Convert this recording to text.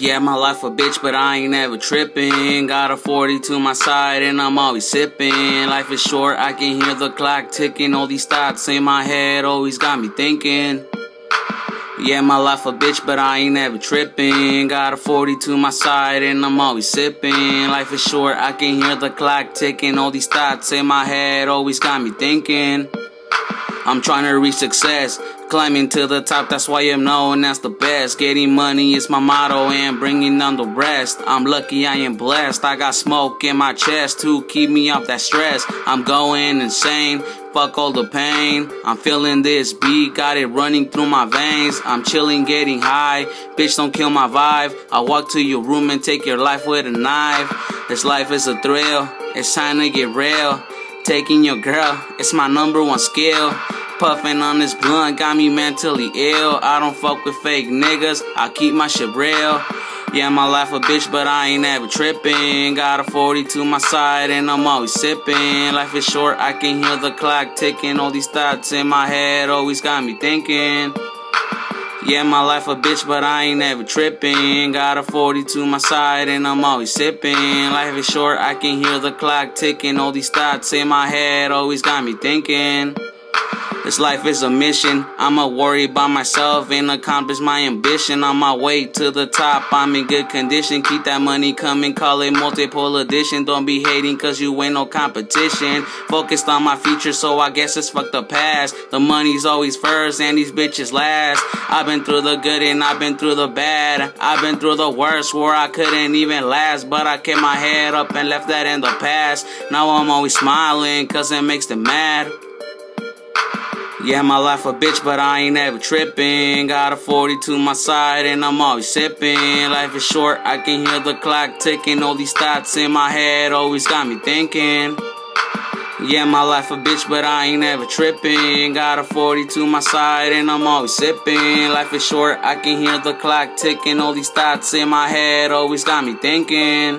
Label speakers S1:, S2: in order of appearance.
S1: Yeah, my life a bitch, but I ain't never tripping. Got a 40 to my side and I'm always sipping. Life is short, I can hear the clock ticking. All these thoughts in my head always got me thinking. Yeah, my life a bitch, but I ain't never tripping. Got a 40 to my side and I'm always sipping. Life is short, I can hear the clock ticking. All these thoughts in my head always got me thinking. I'm trying to reach success, climbing to the top, that's why I'm known as the best. Getting money is my motto and bringing on the rest. I'm lucky, I am blessed, I got smoke in my chest to keep me off that stress. I'm going insane, fuck all the pain. I'm feeling this beat, got it running through my veins. I'm chilling, getting high, bitch don't kill my vibe. I walk to your room and take your life with a knife. This life is a thrill, it's time to get real. Taking your girl, it's my #1 skill. Puffing on this blunt got me mentally ill. I don't fuck with fake niggas, I keep my shit real. Yeah, my life a bitch, but I ain't never tripping. Got a 40 to my side and I'm always sipping. Life is short, I can hear the clock ticking. All these thoughts in my head always got me thinking. Yeah, my life a bitch, but I ain't never tripping. Got a 40 to my side and I'm always sipping. Life is short, I can hear the clock ticking. All these thoughts in my head always got me thinking. This life is a mission, I'ma worry about myself and accomplish my ambition. On my way to the top, I'm in good condition. Keep that money coming, call it multiple addition. Don't be hating cause you ain't no competition. Focused on my future, so I guess it's fuck the past. The money's always first and these bitches last. I've been through the good and I've been through the bad. I've been through the worst where I couldn't even last, but I kept my head up and left that in the past. Now I'm always smiling cause it makes them mad. Yeah, my life a bitch, but I ain't never tripping. Got a 40 to my side and I'm always sipping. Life is short, I can hear the clock ticking. All these thoughts in my head always got me thinking. Yeah, my life a bitch, but I ain't never tripping. Got a 40 to my side and I'm always sipping. Life is short, I can hear the clock ticking. All these thoughts in my head always got me thinking.